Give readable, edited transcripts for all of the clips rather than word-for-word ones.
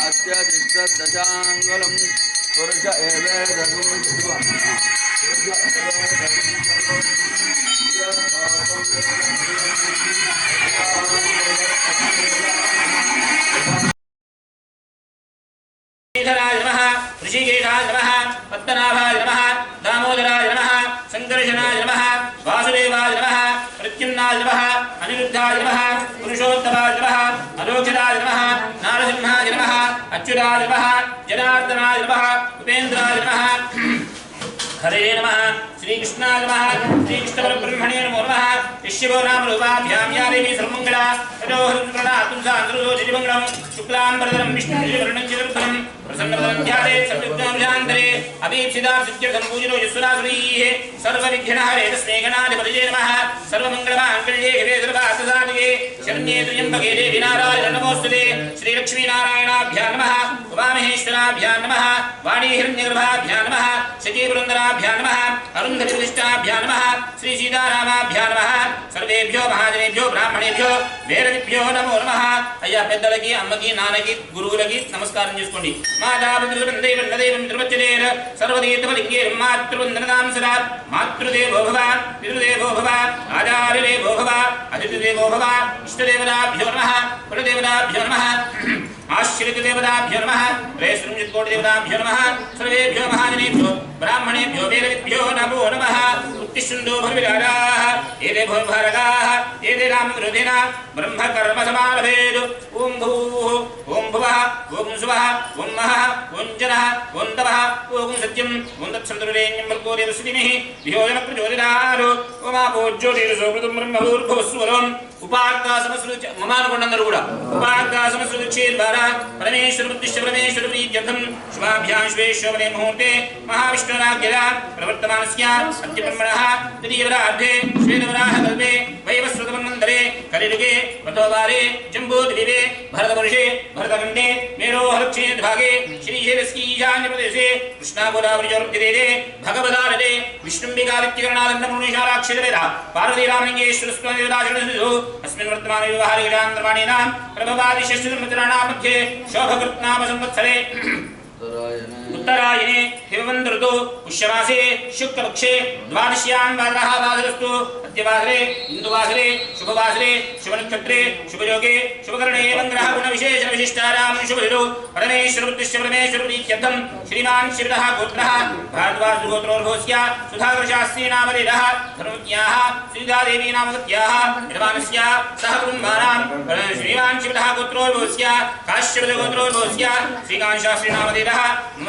अत्यधिष्ठदशाङ्गुलं पुरुष एवेदगुं श्रीधराय नमः ऋषिकेशाय नमः पद्मनाभाय नमः दामोदराय नमः संकर्षणाय नमः वासुदेवाय नमः प्रद्युम्नाय नमः अनिरुद्धाय नमः पुरुषोत्तमाय नमः अलोचनाय नमः नारसिंहाय नमः अच्युताय नमः जनार्दनाय नमः उपेन्द्राय नमः हरे नमः श्रीकृष्णाय नमः श्रीकृष्णपरब्रह्मणे नमो नमः शिष्यवो नाम रूपाभ्यां या देवी सर्वमङ्गला ततो हरिप्रणा तुलसान्द्रमङ्गलं शुक्लाम्बरधरं विष्णुवर्णं चतुर्भुजं प्रसन्नवदनं ध्यायेत् सर्वविघ्नोपशान्तये अभीप्सितां सिद्ध्यर्थं पूजितो यस्वरासुरीः सर्वविघ्नहरे तस्मै गणाधिपतये नमः सर्वमङ्गलमाङ्गल्ये शिवे सर्वार्थसाधिके शरण्ये त्र्यम्बके देवी नारायणे नमोस्तुते श्रीलक्ष्मीनारायणाभ्यां नमः उमामहेश्वराभ्यां नमः वाणीहिरण्यगर्भाभ्यां नमः शचीपुरन्दराभ्यां नमः अरुन्धतिविशिष्टाभ्यां नमः श्री सीतारामाभ्यां नमः सर्वेभ्यो महाजनेभ्यो ब्राह्मणेभ्यो వేరదిభ్యో నమో నమః. అయ్యా పెద్దలకి అమ్మకి నాన్నకి గురువులకి నమస్కారం చేసుకోండి. మాతాపితృవందైవం త్రివచ్చనేన సర్వతీర్థఫలింగే మాతృవందనదాం సదా మాతృదేవో భవ పితృదేవో భవ ఆచార్యదేవో భవ అతిథిదేవో భవ ఇష్టదేవతాభ్యో నమః కులదేవతాభ్యో నమః ఆశ్రితదేవతాభ్యో నమः త్రైశ్రుంజిత్కోటిదేవతాభ్యో నమः సర్వేభ్యో మహాజనేభ్యో బ్రాహ్మణేభ్యో వేదవిభ్యో నమో నమః. उत्तिष्ठन्तो भूर्विरागाः एते भूर्भारगाः एते रामविरोधिन ब्रह्मकर्मसमारभेत् ॐ भूः ॐ भुवः ॐ सुवः ॐ महः ॐ जनः ॐ तपः ॐ सत्यं ॐ तत्सवितुर्वरेण्यं भर्गो देवस्य धीमहि धियो यो नः प्रचोदयात् ॐ आपो ज्योतिर्सोमृतं ब्रह्मभूर्भुवस्सुवरम् उपार्गासमस्रुच ममानुकोण्डंदरु कूडा उपार्गासमस्रुचेद्वारा परमेश्वर प्रतिष्ठ परमेश्वर प्रीत्यर्थं शुभाभ्यां शुभेश्वरे मुहूर्ते महाविष्णुराज्ञया प्रवर्तमानस्य सत्यब्रह्मणः तदीयवरार्धे श्वेतवराहकल्पे वैवस्वतमन्वन्तरे कलियुगे वतोवारे जम्बूद्वीपे भरतवर्षे भरतखण्डे मेरोहरक्षेत्रभागे श्रीशैलस्कीशान्यप्रदेशे कृष्णागोदावरीजोर्तिदेशे भगवदारते विष्णुम्बिकादित्यकरणादण्डमुनिशालाक्षितवेदा पार्वतीरामलिङ्गेश्वरस्वामिदेवताशरणसिद्धो अस्मिन् वर्तमाने व्यवहारिकान्तर्वाणीनां प्रभवादिशस्त्रमित्राणां मध्ये शोभकृत्नाम संवत्सरे उत्तरायणे हिमवन्त ऋतौ पुष्यमासे शुक्लपक्षे द्वादश्यां वासरः वासरस्तु अद्यवासरे इन्दुवासरे शुभवासरे शुभनक्षत्रे शुभयोगे शुभकरणे मङ्गलः गुणविशेषविशिष्टानां शुभऋतौ परमेश्वरप्रतिष्ठ परमेश्वरप्रीत्यर्थं श्रीमान् शिवतः गोत्रः भारद्वाजगोत्रोर्भवस्य सुधाकरशास्त्री नामधेयः धर्मज्ञाः श्रीदादेवी नामवत्याः यजमानस्य सह कुटुम्बानां श्रीमान् शिवतः गोत्रोर्भवस्य काश्यपगोत्रोर्भवस्य श्रीकान्तशास्त्री नामधेयः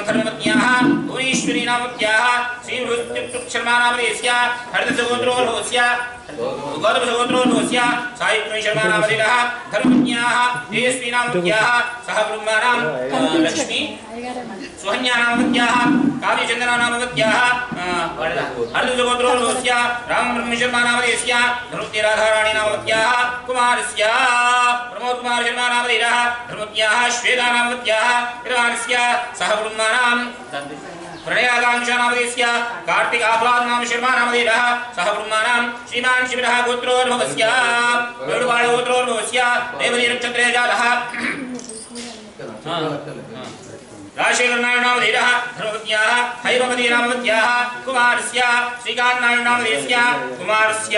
धर्मज्ञाः भुवनेश्वरी नामवत्याः श्रीबृहस्पतिशर्मा नामधेयस्य हरिदशगोत्रोर्भवस्य गौरवसगोत्रोर्भवस्य साहित्यशर्मा नामधेयः धर्मज्ञाः तेजस्वी नामवत्याः सह कुटुम्बानां लक्ष्मी सुहन्या नामवत्याः काव्यचन्द्रा नामवत्याः हरिदशगोत्रोर्भवस्य रामब्रह्मशर्मा नामधेयस्य धर्मज्ञराधाराणी नामवत्याः कुमारस्य प्रमोदकुमार शर्मा नामधेयः धर्मज्ञाः श्वेता नामवत्याः विद्वानस्य सह कुटुम्बानां प्रणयाकांक्षा नामधेयस्य कार्तिक आह्लाद नाम शर्मा नामधेयः सह कुटुम्बानां श्रीमान् शिवतः गोत्रोर्भवस्य वेणुपाळ गोत्रोर्भवस्य रेवती नक्षत्रे जातः राजशेखर नारायण नामधेयः धर्मपत्न्याः हैमवती नामवत्याः कुमारस्य श्रीकान्त नारायण नामधेयस्य कुमारस्य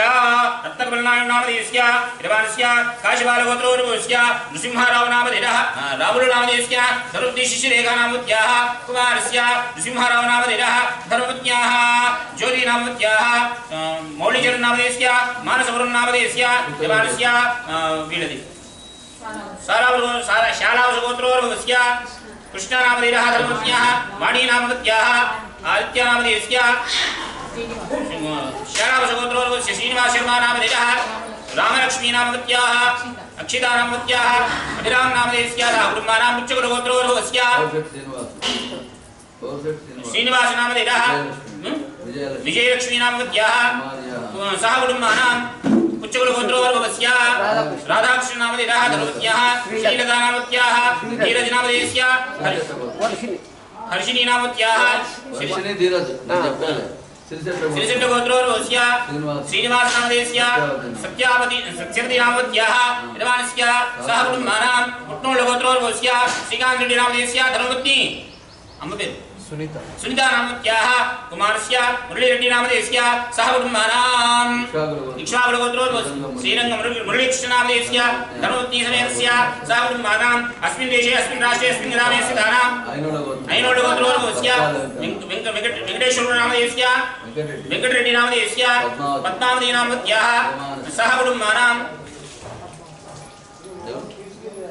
रत्नकमल नारायण नामधेयस्य विद्वानस्य काशीबालगोत्रोर्भवस्य नृसिंहराव नामधेयः राहुल नामधेयस्य धर्मपत्नी शिशिरेखा नामवत्याः कुमारस्य नृसिंहराव नामधेयः धर्मपत्न्याः ज्योति नामवत्याः मौलिचरण नामधेयस्य मानसवरुण नामधेयस्य विद्वानस्य वीणति शालावसगोत्रोर्भवस्य कृष्णा नामधेयः धर्मपत्न्याः वाणी नामवत्याः आदित्य नामधेयस्य शालावसगोत्रोर्भवस्य श्रीनिवास शर्मा नामधेयः रामलक्ष्मी नामवत्याः अक्षिता नामवत्याः अभिराम नामधेयस्य कुटुम्बानां उच्चकुलगोत्रोर्भवस्य श्रीनिवास नामधेयः विजयलक्ष्मी नामवत्याः सह कुटुम्बानां उच्चकुलगोत्रोर्भवस्य राधाकृष्ण नामधेयः धर्मपत्न्याः श्रीलता नामवत्याः धीरज नामधेयस्य हर्षिणी नामवत्याः श्रीशैल गोत्रोर्भवस्य श्रीनिवास नामधेयस्य सत्यवती नामवत्याः विद्वानस्य सह कुटुम्बानां मुट्नोळ गोत्रोर्वस्य श्रीकांत रेड्डी नामधेयस्य धर्मपत्नी अम्म पेरु सुनीता नामत्याः कुमारस्य मुरली रेड्डी नामधेयस्य सह कुटुम्बानां इक्ष्वाकुल गोत्रोर्वस्य श्रीरंग मुरली कृष्ण नामधेयस्य धर्मपत्नी समेतस्य सह कुटुम्बानाम् अस्मिन् देशे अस्मिन् राष्ट्रे अस्मिन् ग्रामे स्थितानां ऐनोड गोत्रोर्वस्य वेंकटेश्वर नामधेयस्य वेंकटरेड्डी नामधेयस्य पद्मावती नामत्याः सह कुटुम्बानां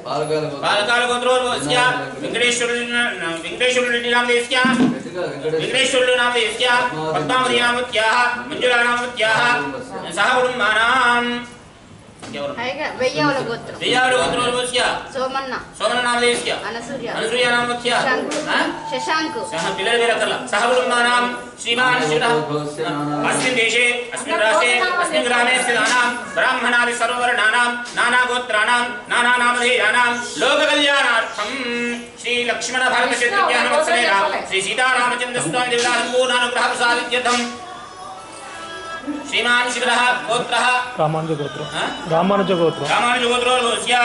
पालकाल गोत्रोर्वस्य वेंकटेश्वर रेड्डी नामधेयस्य वेंकटेश्वर नामधेयस्य पद्मावती नामत्याः मंजुला नामत्याः सह कुटुम्बानां వెయ్యావుల గోత్రోర్వस्य సోమన్న నామధేయस्य అనసూయ నామత్యాः శశాంక్ పిల్లల పేరకల సహ కుటుంబానాం శ్రీమాన్ శివః अस्मिन् देशे अस्मिन् राष्ट्रे अस्मिन् ग्रामे स्थितानां ब्राह्मणादि सर्ववर्णानां नानागोत्राणां नानानामधेयानां लोककल्याणार्थं श्री लक्ष्मण भरत शत्रुघ्नवत्सलेन श्री सीतारामचन्द्र स्वामी देवता सम्पूर्णानुग्रह प्रसादित्यर्थं श्रीमान शिवः गोत्रः रामानुज गोत्रोर्वस्य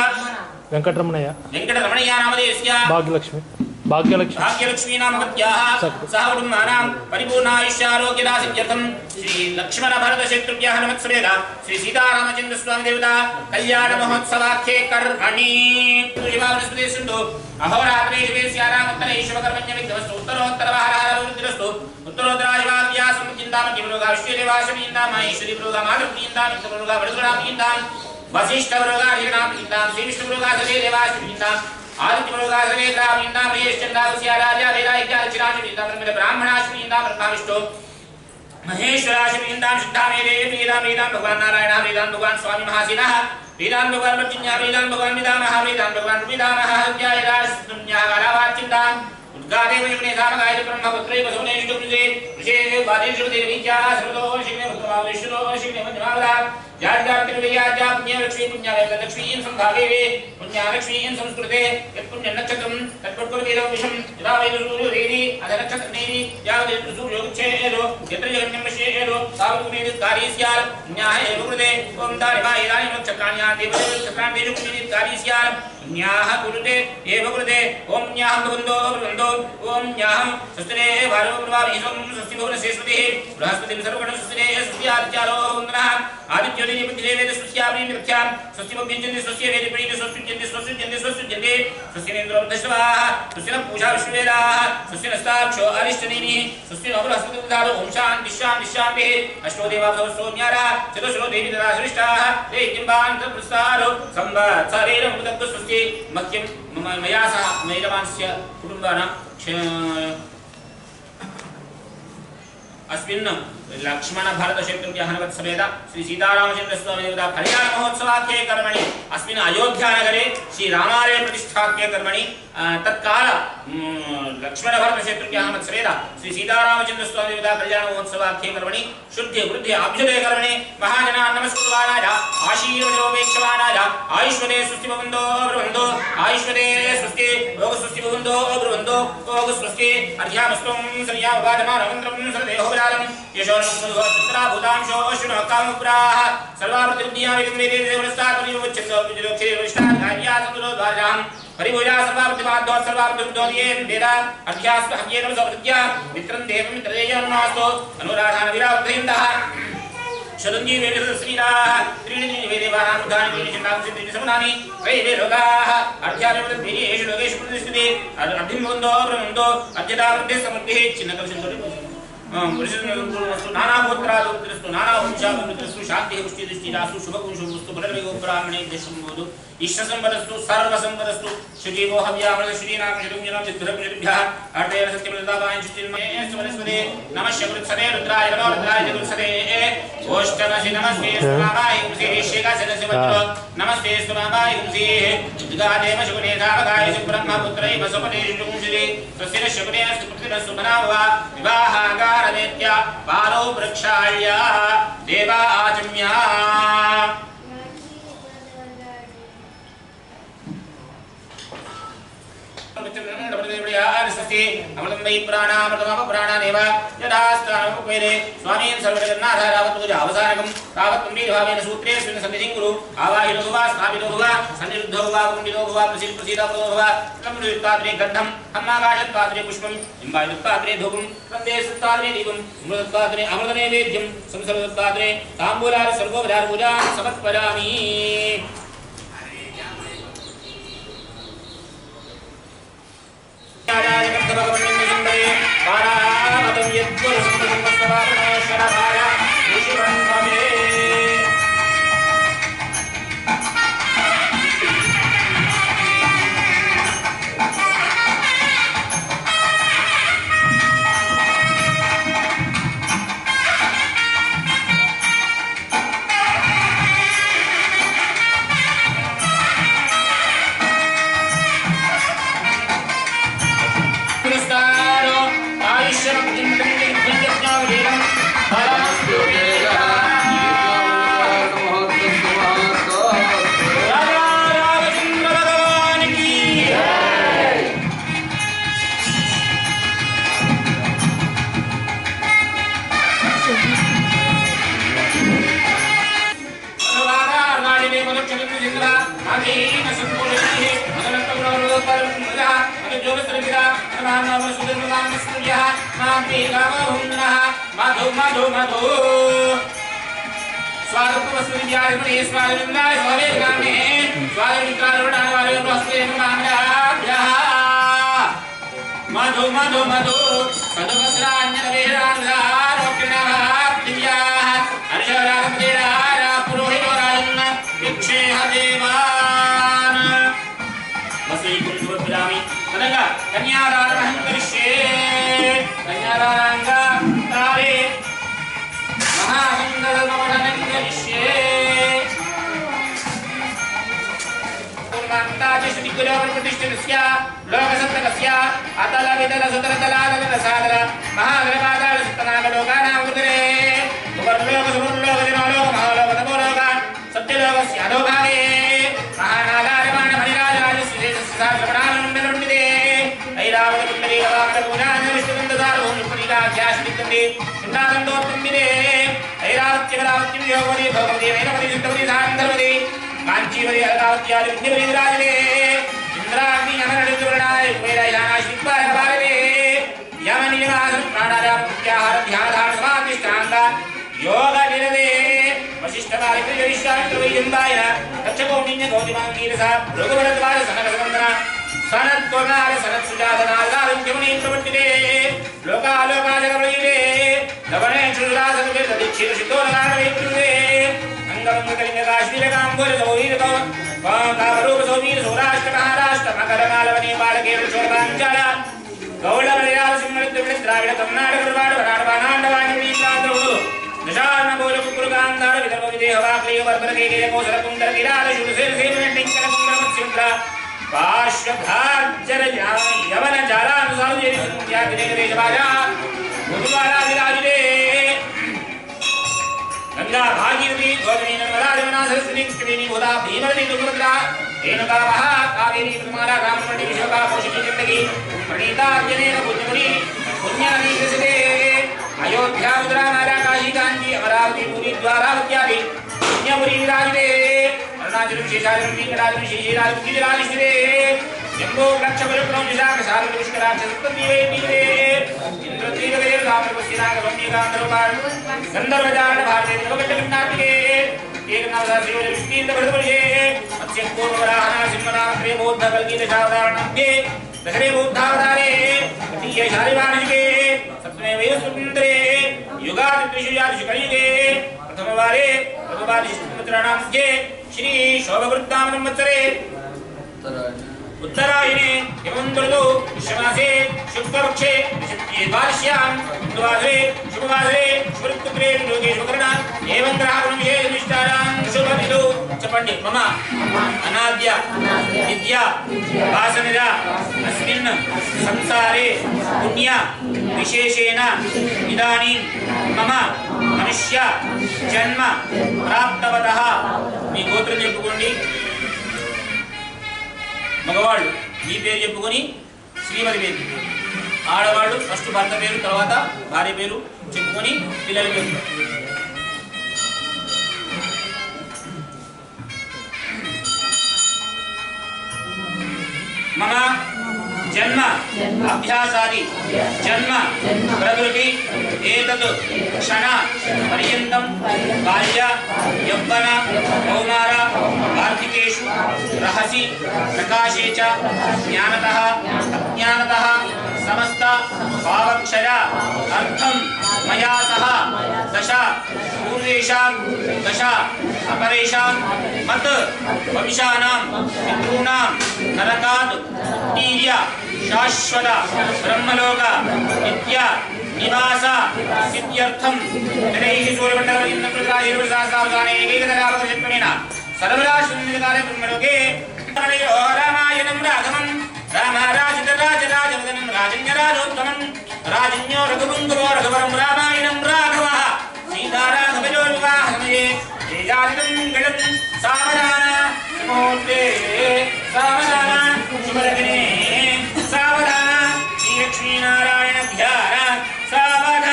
వెంకటరమణయ్య नामधेयस्य భాగ్యలక్ష్మి नामवत्याः सह कुटुम्बानां परिपूर्णायुष्यारोग्यदासित्यर्थं श्री लक्ष्मण भरत शत्रुघ्नः नमत्समेत श्री सीतारामचन्द्र स्वामी देवता कल्याण महोत्सवाख्ये कर्मणि शिवावनस्पतिसुन्दो अहोरात्रे शिवे स्यारामत्तरैश्वकर्मण्य विघ्नस्तु उत्तरोत्तरवाहारवृद्धिरस्तु उत्तरोत्तराशिवाव्यासं चिन्तामणिपुरोगा विश्वेदेवाशमीन्दां माहेश्वरी पुरोगा माधवमीन्दां मित्रपुरोगा वडुगुणामीन्दां वसिष्ठपुरोगा हीनां मीन्दां श्रीविष्णुपुरोगा सदेवाश्मीन्दां आदित्यपुरोगा सदेन्द्रामीन्दां महेश्चन्द्रास्याराध्या वेदायज्ञाचिराजमीन्दां ब्राह्मणाश्मीन्दां ब्रह्माविष्टो महेश्वराश्मीन्दां सिद्धामेदे वेदां भगवान् नारायणः वेदां भगवान् स्वामी महासीनः वेदां भगवान् मृत्युञ्जय वेदां भगवान् पितामहः वेदां भगवान् पितामहः अध्यायराजस्तुन्यः कालावाचिन्तां उद्गादेव युगने सामगाय ब्रह्मपुत्रे वसुनेषु ऋषे वादेषु देवीत्याः सर्वतो शिवने भद्रमावेश्वरो शिवने मध्यमावदा याज्ञाप्तिर्वैयाज्ञा पुण्यलक्ष्मी पुण्यालक्ष्मीं सम्भावे पुण्यालक्ष्मीं संस्कृते यत्पुण्यनक्षत्रं तत्पट्कुर्वेदं विषं यदा वैदुसूर्योदेति अधनक्षत्रनेति यावदेव सूर्योच्छेदो यत्र जगन्यं पश्येदो तावद्गुणेदित्कारी स्यात् पुण्याः एव कृते ॐ तारिवा इदानीं नक्षत्राण्यां देवदेवनक्षत्राण्येषु पुण्यदित्कारी स्यात् पुण्याः कुरुते एव कृते ॐ पुण्याः भवन्तो ॐ न्याहं स्वस्तिरे वारो प्रभावीसं स्वस्ति भुवनस्यस्पतिः बृहस्पतिं सर्वगणं स्वस्तिरे स्वस्त्यादित्यालो वन्दनः आदित्योदये पतिदेवेद स्वस्याप्रीं रक्षां स्वस्ति भव्यञ्जन्ते स्वस्य वेदप्रीति स्वस्युज्यन्ते स्वस्येन्द्रोर्धश्रवाः स्वस्य न पूषा विश्ववेदाः स्वस्य नस्ताक्षो अरिष्टनेमिः स्वस्य न बृहस्पतिर्दारो ॐ शान्तिः अष्टो देवाभवस्तोम्यारः चतुश्रो देवी तथा सृष्टाः ते किम्बान्तप्रस्तारो संवत्सरेण मुदग्ध स्वस्ति मह्यं मया सह मैरवांस्य कुटुम्बानां अस्मिन् लक्ष्मण भरत शत्रुघ्नः समेत श्री सीतारामचन्द्र स्वामी देवता कल्याण महोत्सवाख्ये कर्मणि अस्मिन् अयोध्या नगरे श्री रामालय प्रतिष्ठाख्ये कर्मणि तत्काल लक्ष्मण भरत शत्रुघ्नः समेत श्री सीतारामचन्द्र स्वामी देवता कल्याण महोत्सवाख्ये कर्मणि शुद्धि वृद्धि अभ्युदय कर्मणि महाजनान् नमस्कुर्वाणाय आशीर्वदोपेक्षमाणाय आयुष्मदे स्वस्ति भवन्तो ब्रुवन्तो आयुष्मदे स्वस्ति भोग स्वस्ति भवन्तो ब्रुवन्तो भोग स्वस्ति अर्घ्यामस्त्वं संयावगाधमानमन्त्रं सर्वदेहोबलालं यशो भूतांशो अश्विनो कामुग्राः सर्वावृत्तिबुद्धियामिदं वेदे देवनस्तात्मनिवोच्यन्तो विजयोक्षेरुष्टाध्यायासमुद्रोद्वारां परिभूया सर्वावृत्तिमाद्यो सर्वावृत्तिबुद्धोदयेन वेद अध्यास्मह्येन सवृत्त्या मित्रं देवं मित्रदेयन्नास्तो अनुराधानविरावृद्धयन्तः शरण्ये वेदश्रीराः त्रीणि वेदेवानां उद्धानि चिन्तां सिद्धिं समनानि त्रये लोकाः अध्यात्मविद्येषु लोकेषु प्रतिष्ठिते अभिमुन्दो ब्रह्मन्दो अद्यतावृद्धे समृद्धिः चिन्नकविशन्तो नाना गोत्रादुद्रस्तु नाना वंशादुद्रस्तु शांति पुष्टि दृष्टिरासु शुभकुंशुस्तु बलवेगो ब्राह्मणे देशंबोधु ईश्वरसंपदस्तु सर्वसंपदस्तु शुजीवो हव्यामृत श्रीनाम शरुञ्जनं चित्रभ्यः अर्धेन सत्यमृतापायं चिन्मयेस्तु वनस्पते नमः शकुत्सते रुद्राय नमो रुद्राय चतुर्सते ओष्टमसि नमस्ते स्वामाय कुंसे शेकासनस्य वज्रो नमस्ते स्वामाय कुंसे उद्गादेव शकुने धावकाय ब्रह्मपुत्रै वसुपते शुकुंसते स्वस्य शकुने सुपुत्रेण सुमनावा विवाहागारमेत्य पालो वृक्षाय देवा आचम्या स्वस्ति अमृतं वै प्राणामृतमपप्राणानेव यथास्थानमुपैरे स्वामीं सर्वजगन्नाथ रावत पूजा अवसानकं रावत भावेन सूत्रेऽस्मिन् सन्निधिं कुरु आवाहिनो भव स्थापितो भव सन्निरुद्धो भव कुण्डितो भव प्रसीदो भव लम्बयुक्ताग्रे गन्धं हम्माकाशत्वाग्रे पुष्पं इम्बायुक्ताग्रे धूपं सन्देशत्वाग्रे दीपं अमृतत्वाग्रे अमृतनैवेद्यं संसर्गत्वाग्रे ताम्बूलार सर्वोपचार पूजां समर्पयामि मधु मधु मधु प्रतिष्ठितस्य लोकसत्तकस्य अतल वितल सुतरतलादल सादर महागणपादाल सत्तनाग लोकानां उदरे सुवर्लोक सुवर्लोक दिनोलोक महालोक तपोलोक सत्यलोकस्य अधोभागे महानागारमाण मणिराजराज सुशेषस्य सहस्रपणानन्दरुण्डिते ऐरावत पुण्डरी गवाकर पूजान विष्णुवन्ददार भूमिपरिकाख्याश्रितन्दे चिन्नानन्दोत्तम्बिते ऐरावत्य गलावत्य योगवति भगवति वैरवति सिद्धवति सान्धर्वति कांचीवति अलकावत्यादि विघ्नवति विराजते इंद्राग्नि यमनडुवर्णाय कुबेरायानाश्वित्वाय भारते यमनियमासन प्राणायाम प्रत्याहार ध्यानधारण समाधिष्ठांग योग निरते वशिष्ठकालिक विश्वामित्रवैजंबाय दक्षकोण्डिन्य गौतमांगीरसा रघुवरद्वार सनकसवन्दना सनत्वनार सनत्सुजातनालारुण्यमुनि प्रवर्तिते लोकालोकाजगवैरे लवणे चुरासनुके दक्षिण सिद्धोलकाणवैत्रुते गंगा भागीरथी गोदावरी नर्मदा यमुना सरस्वती कृष्णवेणी गोदा भीमवती तुंगभद्रा रेणुका महा कावेरी कुमारा राममणि विशोका कौशिकी गंडकी प्रणीता जनेन बुद्धमुनि पुण्यनदी कृष्णे अयोध्या मथुरा नारा काशी कांची अमरावती पुरी द्वारावत्यादि पुण्यपुरी विराजते अरुणाचल शेषाचल वीरराजन शेषराज गिरिराजश्री जम्बो लक्षबलप्रम विशाख सारद पुष्कराक्ष सप्तदीवे दीवे इंद्रतीरवेर रामवस्यनाग वन्यगांधर्वाण गंधर्वजान भारते देवगंडकन्नाटिके एकनाथासियोर विष्णीन्द्र भरतवर्षे मत्स्यपूर्वराहना सिंहनाथ्रे बौद्ध कल्की दशावतारणमध्ये दशरे बौद्धावतारे तृतीये शालिवाहनयुगे सप्तमे वैवस्वतन्त्रे युगादित्रिषुयादिषु कलियुगे प्रथमवारे प्रथमवादिष्टमित्राणामध्ये श्री शोभवृत्तामनं संवत्सरे उत्तरायणे हेमन्तऋतौ पुष्यमासे शुक्लपक्षे द्वादश्यां द्वादशे शुभवासरे शुभऋतुक्रे लोके शुभकरणा एवं ग्रहगुणविषये निष्ठानां शुभतिथौ च पण्डित मम अनाद्य विद्या वासनिदा अस्मिन् संसारे पुण्य विशेषेण इदानीं मम मनुष्य जन्म प्राप्तवतः మీ గోత్రం చెప్పుకోండి మగవాళ్ళు మీ పేరు చెప్పుకొని శ్రీమతి పేరు. ఆడవాళ్ళు ఫస్ట్ భర్త పేరు, తర్వాత భార్య పేరు చెప్పుకొని పిల్లల పేరు. మమ జన్మ అభ్యాసాది జన్మ ప్రకృతి ఏతత్ క్షణ పర్యంతం బాల్య యవ్వన కౌమార వార్ధికేషు రహసి ప్రకాశే చ జ్ఞానతః అజ్ఞానతః సమస్త భావక్షయ అర్థం మయా సహ దశ పూర్వేషాం దశ అపరేషాం మత్ భవిష్యానాం పితॄణాం నరకాద్ ఉత్తీర్య శాశ్వత బ్రహ్మలోక నిత్య నివాస సిద్ధ్యర్థం తరైః సూర్యమండలమింద్రప్రతిరాజేర్వసాసావధానే ఏకైకతరాపదశత్వనేన సర్వరాశున్నికాలే బ్రహ్మలోకే రామాయణం రాఘవం రామరాజరాజరాజవదనం రాజన్యరాజోత్తమం రాజన్యో రఘుపుంగవో రఘువరం రామాయణం రాఘవః సీతారాఘవజో వివాహ సమయే తేజాదితం గళం సావధాన ముహూర్తే సావధాన శుభలగ్నే సావధాన శ్రీ లక్ష్మీనారాయణ ధ్యాన సావధాన.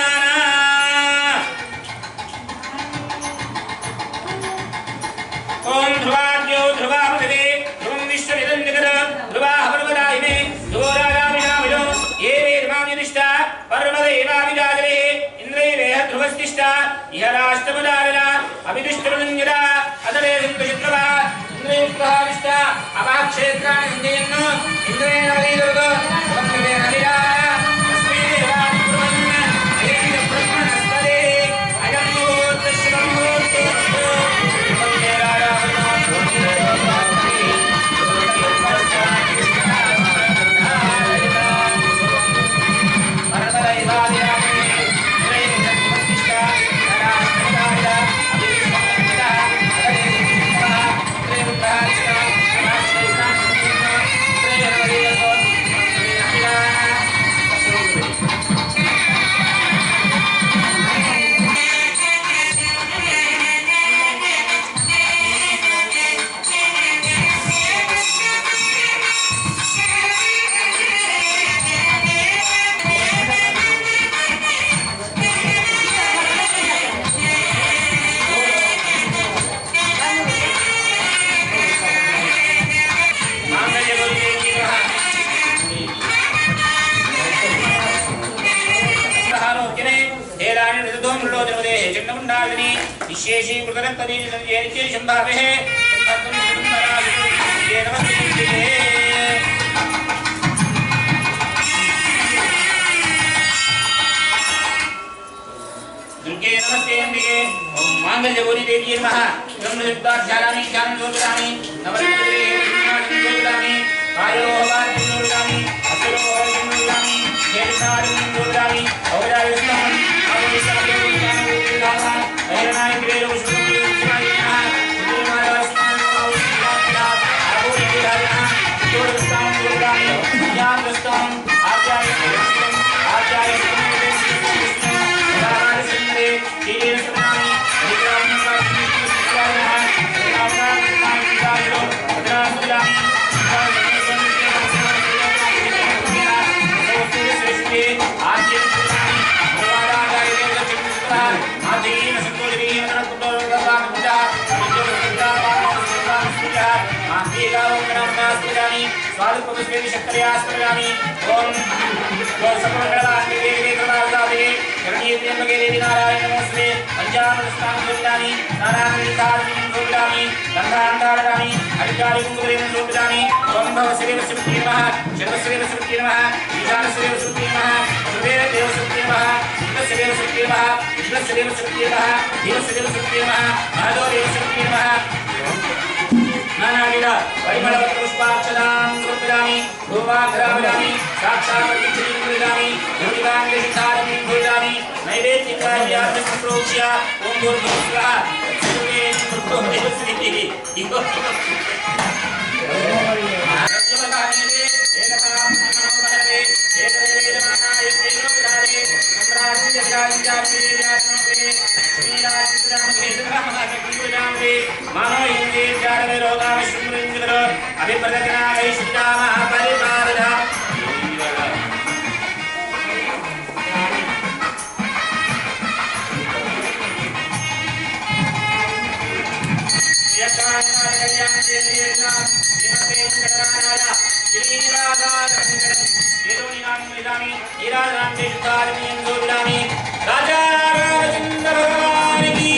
ఓం ధ్రువాద్యో ధ్రువా పృథివీ ధ్రువం విశ్వమిదం జగత్ ధ్రువాః పర్వతాయిమే ధ్రువోరాగామిషామిషో ఏ వేర్మానిరిష్ట పర్వదేవావిజాగరే ఇంద్రైరేహ ధ్రువస్తిష్ట ఇహ రాష్ట్రపదారణ అభిదిష్టమనంజర అతడే సింధుచిత్రవా ఇంద్రయుక్తహావిష్ట అపాక్షేత్రాన్ని సంజయన్న ఇంద్రేణ వదీదుర్గ వందనే నలిరా తస్మై దేవాని కుర్వన్న అయేన బ్రహ్మణస్తదే అయం ముహూర్త శుభముహూర్తోస్తు వందే दुर्गे नमस्ते अंबिके ओम मांगल्य गौरी देवी नमः ब्रह्म सिद्धाध्यानामि ज्ञानं जोतिरामि नवरत्नगुरे ज्ञानं जोतिरामि कायोवाद जोतिरामि असुरोवाद जोतिरामि हेरनादि जोतिरामि औरायुष्टम अवनिसमये ज्ञानं जोतिरामि ऐरनाय ग्रेरो सुखमये सुखाय नमः सुखमारास्मान औषधात्या आभूषिताः जोतिरामि जोतिरामि ज्ञानदस्तं आध्यात्मिकं नारायण नमस्ते पंचामृतस्नान जोतिरामि नारायणितानि जोतिरामि गंधांधारणानि अधिकारी कुंकुमेन जोतिरामि ओम भवश्रीव श्रीमते नमः शर्वश्रीव श्रीमते नमः ईशानश्रीव श्रीमते नमः सुदेव श्रीमते नमः शिवश्रीव श्रीमते नमः विष्णुश्रीव श्रीमते नमः देवश्रीव श्रीमते नमः महादेव श्रीमते नमः नानाविध परिमलवत् पुष्पाक्षदां समर्पयामि धूपाघ्रामयामि साक्षात् प्रतिष्ठितं योगिकाङ्गसिद्धारं पूजयामि नैवेद्यकार्यार्थं प्रोक्ष्य ओम भूर्भुवः सर्वे मृत्युः इको आरभ्यवकार्ये एकतां मनोमनसे एकदेवेदमानाय तेजोविदारे सम्राज्यजगादिजातिर्यात्मके श्रीराजसिद्धामकेन्द्रमहाशक्तिपूजामहे मानो हिन्दे चारवे रोगाविश्वमृञ्जकर अभिप्रदग्नागै श्रीरामः परिपालय राजा रामचंद्र भगवान की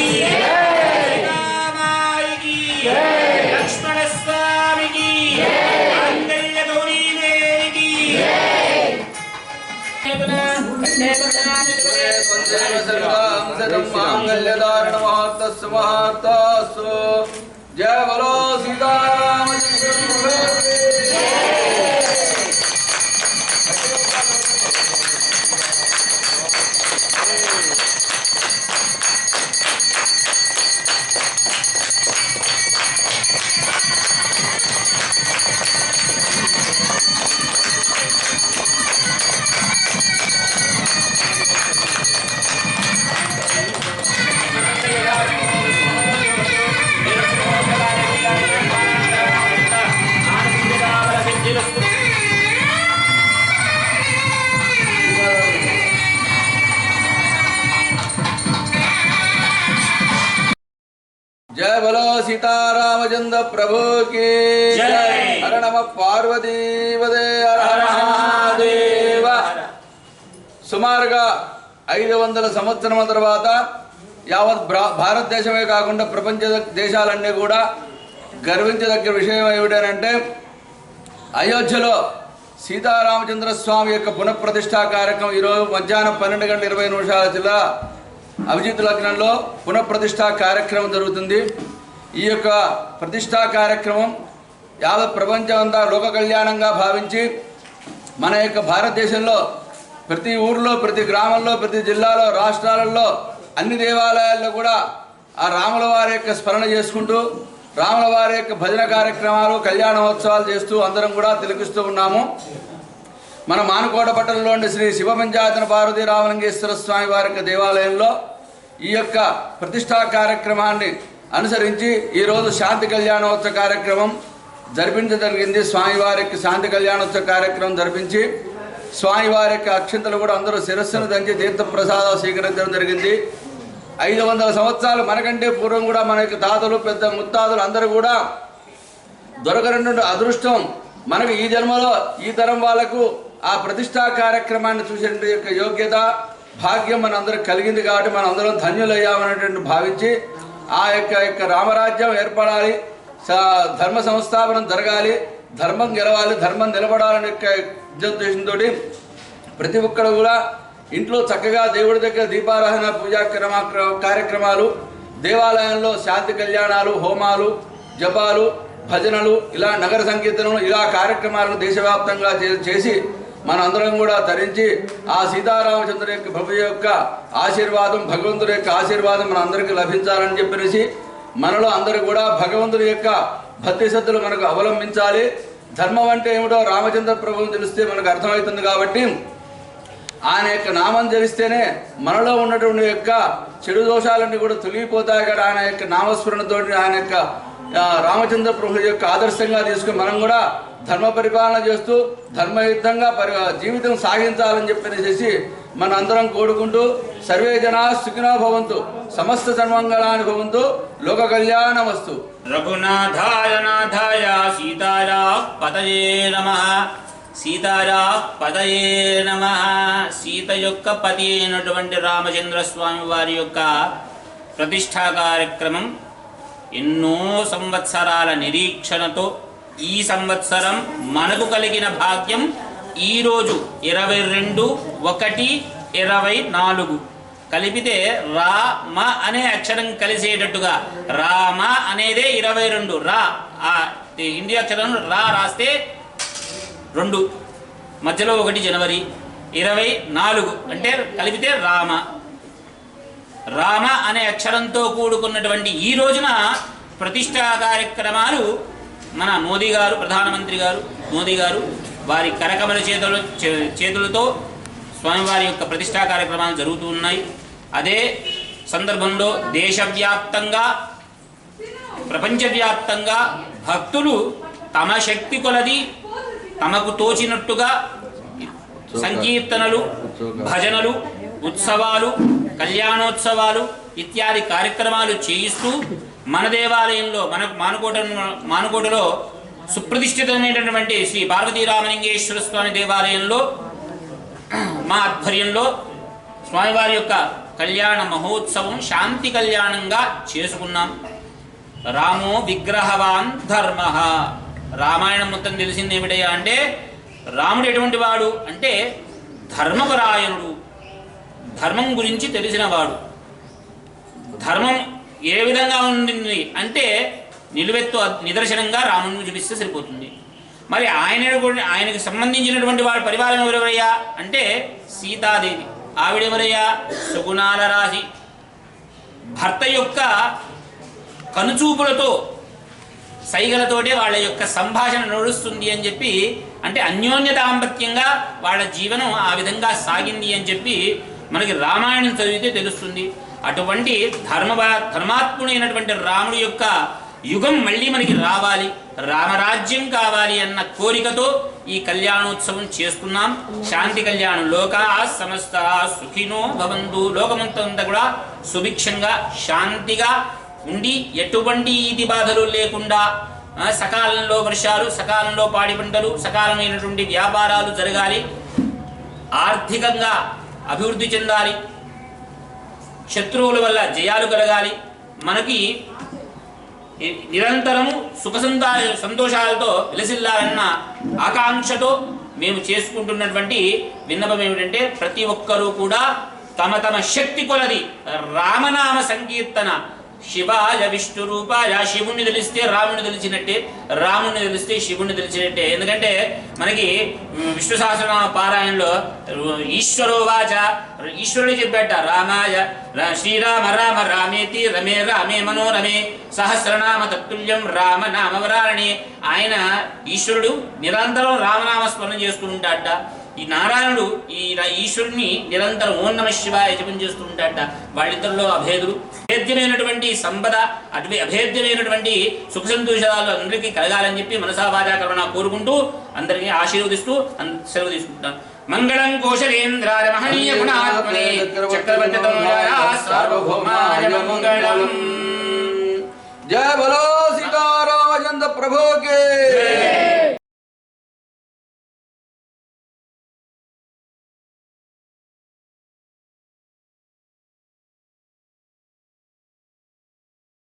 सीतामाई की लक्ष्मण स्वामी की मंगल गौरी देवी की मांगल्यधारण महत्तस्य महत्तस्य जय बोलो सीतारामचंद्र जय बोलो सीतारामचंद्र प्रभु की जय। हर नमः पार्वती वदे हर हर महादेव। సుమారుగా 500 సంవత్సరాల తర్వాత యావత్ భారతదేశమే కాకుండా ప్రపంచ దేశాలన్నీ కూడా గర్వించదగ్గ విషయం ఏమిటంటే అయోధ్యలో సీతారామచంద్ర స్వామి యొక్క పునఃప్రతిష్ఠా కార్యక్రమం ఈరోజు మధ్యాహ్నం 12:20 జిల్లా అభిజిత్ లగ్నంలో పునఃప్రతిష్ఠా కార్యక్రమం జరుగుతుంది. ఈ యొక్క ప్రతిష్ఠా కార్యక్రమం యావత్ ప్రపంచం అంతా లోక కళ్యాణంగా భావించి మన యొక్క భారతదేశంలో ప్రతి ఊర్లో, ప్రతి గ్రామంలో, ప్రతి జిల్లాలో, రాష్ట్రాలలో అన్ని దేవాలయాల్లో కూడా ఆ రాముల వారి యొక్క స్మరణ చేసుకుంటూ రాముల వారి యొక్క భజన కార్యక్రమాలు, కళ్యాణోత్సవాలు చేస్తూ అందరం కూడా తిలకిస్తూ ఉన్నాము. మన మానుకోట పట్టణంలోని శ్రీ శివపంచాయతన పార్వతీ రామలింగేశ్వర స్వామి వారి యొక్క దేవాలయంలో ఈ యొక్క ప్రతిష్టా కార్యక్రమాన్ని అనుసరించి ఈరోజు శాంతి కళ్యాణోత్సవ కార్యక్రమం జరిపించగలిగింది. స్వామివారి యొక్క శాంతి కళ్యాణోత్సవ కార్యక్రమం జరిపించి స్వామివారి యొక్క అక్షంతలు కూడా అందరూ శిరస్సును దంచి తీర్థప్రసాదాలు స్వీకరించడం జరిగింది. 500 సంవత్సరాలు మనకంటే పూర్వం కూడా మన యొక్క తాతలు, పెద్ద ముత్తాతలు అందరూ కూడా దొరకనటువంటి అదృష్టం మనకు ఈ జన్మలో ఈ తరం వాళ్లకు ఆ ప్రతిష్టా కార్యక్రమాన్ని చూసే యొక్క యోగ్యత, భాగ్యం మన అందరికి కలిగింది. కాబట్టి మనం అందరం ధన్యులయ్యామనేటువంటి భావించి ఆ యొక్క రామరాజ్యం ఏర్పడాలి, ధర్మ సంస్థాపనం జరగాలి, ధర్మం గెలవాలి, ధర్మం నిలబడాలని యొక్క ఉద్దేశంతో ప్రతి ఒక్కరు కూడా ఇంట్లో చక్కగా దేవుడి దగ్గర దీపారాధన, పూజా కార్యక్రమాలు, దేవాలయంలో శాంతి కళ్యాణాలు, హోమాలు, జపాలు, భజనలు, ఇలా నగర సంకీర్తనలు, ఇలా కార్యక్రమాలను దేశవ్యాప్తంగా చేసి మనందరం కూడా తరించి ఆ సీతారామచంద్ర యొక్క ప్రభు యొక్క ఆశీర్వాదం, భగవంతుడి యొక్క ఆశీర్వాదం మన అందరికీ లభించాలని చెప్పేసి మనలో అందరూ కూడా భగవంతుడి యొక్క భక్తి శ్రద్ధలు మనకు అవలంబించాలి. ధర్మం అంటే ఏమిటో రామచంద్ర ప్రభువుని తెలిస్తే మనకు అర్థమవుతుంది. కాబట్టి ఆయన యొక్క నామం తెలిస్తేనే మనలో ఉన్నటువంటి యొక్క చెడు దోషాలన్నీ కూడా తొలగిపోతాయి. కదా ఆయన యొక్క నామస్మరణతో ఆయన యొక్క రామచంద్ర ప్రభు యొక్క ఆదర్శంగా తీసుకుని మనం కూడా ధర్మ పరిపాలన చేస్తూ ధర్మయుద్ధంగా జీవితం సాగించాలని చెప్పేసి మన అందరం కోరుకుంటూ సర్వే జనా సుఖినో భవంతు, సమస్త సన్మంగళాని భవంతు, లోక కళ్యాణమస్తు. రఘునాథాయ నాథాయ సీతారా పతయే నమః. సీతారా పతయే నమః. సీత యొక్క పతి అయినటువంటి రామచంద్ర స్వామి వారి యొక్క ప్రతిష్ఠా కార్యక్రమం ఎన్నో సంవత్సరాల నిరీక్షణతో ఈ సంవత్సరం మనకు కలిగిన భాగ్యం ఈరోజు 22/1/24 కలిపితే రామ అనే అక్షరం కలిసేటట్టుగా రామ అనేదే 22 రా హిందీ అక్షరం రా రాస్తే 2 మధ్యలో 1 జనవరి 24 అంటే కలిపితే రామ. రామ అనే అక్షరంతో కూడుకున్నటువంటి ఈ రోజున ప్రతిష్టా కార్యక్రమాలు మన మోదీ గారు, ప్రధానమంత్రి గారు మోదీ గారు వారి కరకమల చేతులతో స్వామివారి యొక్క ప్రతిష్టా కార్యక్రమాలు జరుగుతూ ఉన్నాయి. అదే సందర్భంలో దేశవ్యాప్తంగా, ప్రపంచవ్యాప్తంగా భక్తులు తమ శక్తి కొలది తమకు తోచినట్టుగా సంకీర్తనలు, భజనలు, ఉత్సవాలు, కళ్యాణోత్సవాలు ఇత్యాది కార్యక్రమాలు చేయిస్తూ మన దేవాలయంలో, మనకు మా ఆధ్వర్యంలో స్వామివారి యొక్క కళ్యాణ మహోత్సవం శాంతి కళ్యాణంగా చేసుకున్నాం. రామో విగ్రహవాన్ ధర్మ. రామాయణం మొత్తం తెలిసింది ఏమిటయ్యా అంటే రాముడు ఎటువంటి వాడు అంటే ధర్మపరాయణుడు, ధర్మం గురించి తెలిసినవాడు. ధర్మం ఏ విధంగా ఉండింది అంటే నిలువెత్తు నిదర్శనంగా రాముడిని చూపిస్తే సరిపోతుంది. మరి ఆయనకు సంబంధించినటువంటి వాడు పరివారం ఎవరెవరయ్యా అంటే సీతాదేవి. ఆవిడెవరయ్యా సుగుణాల రాశి. భర్త యొక్క కనుచూపులతో సైగలతోటే వాళ్ళ యొక్క సంభాషణ నడుస్తుంది అని చెప్పి, అంటే అన్యోన్య దాంపత్యంగా వాళ్ళ జీవనం ఆ విధంగా సాగింది అని చెప్పి మనకి రామాయణం చదివితే తెలుస్తుంది. అటువంటి ధర్మాత్ముడైనటువంటి రాముడి యొక్క యుగం మళ్ళీ మనకి రావాలి, రామరాజ్యం కావాలి అన్న కోరికతో ఈ కళ్యాణోత్సవం చేసుకున్నాం. శాంతి కళ్యాణం. లోకా సమస్త సుఖినో భవంతు. లోకమంతా కూడా సుభిక్షంగా శాంతిగా ఉండి ఎటువంటి ఈతి బాధలు లేకుండా సకాలంలో వర్షాలు, సకాలంలో పాడి పంటలు, సకాలమైనటువంటి వ్యాపారాలు జరగాలి, ఆర్థికంగా అభివృద్ధి చెందాలి, శత్రువుల వల్ల జయాలు కలగాలి, మనకి నిరంతరము సుఖ సంతోషాలతో విలసిల్లాలన్న ఆకాంక్షతో మేము చేసుకుంటున్నటువంటి విన్నపం ఏమిటంటే ప్రతి ఒక్కరూ కూడా తమ తమ శక్తి కొలది రామనామ సంకీర్తన. శివాయ విష్ణు రూపాయ. శివుణ్ణి తెలిస్తే రాముని తెలిసినట్టే, రాముని తెలిస్తే శివుణ్ణి తెలిసినట్టే. ఎందుకంటే మనకి విష్ణు సహస్రనామ పారాయణలో ఈశ్వరోవాచ, ఈశ్వరుడు చెప్పాట రామాయ శ్రీరామ రామ రామేతి రమే రామే మనోరమే సహస్రనామ తత్తుల్యం రామ నామవరారణి. ఆయన ఈశ్వరుడు నిరంతరం రామనామ స్మరణ చేసుకుంటాడ. ఈ నారాయణుడు ఈ ఈశ్వరుని నిరంతరం ఓం నమః శివాయ జపం చేస్తూ ఉంటాడ. వాళ్ళిద్దరిలో అభేదులు. అభేద్యమైనటువంటి సంపద, అభేద్యమైనటువంటి సుఖ సంతోషాలు అందరికీ కలగాలని చెప్పి మనసా వాచా కరుణ కోరుకుంటూ అందరికీ ఆశీర్వదిస్తూ సెలవు తీసుకుంటాను. మంగళం కోశలేంద్రాయ మహనీయ గుణాత్మనే చక్రవర్తితనయాయ సార్వభౌమాయ మంగళం. జయ బలో సీతారామచంద్ర ప్రభు కే.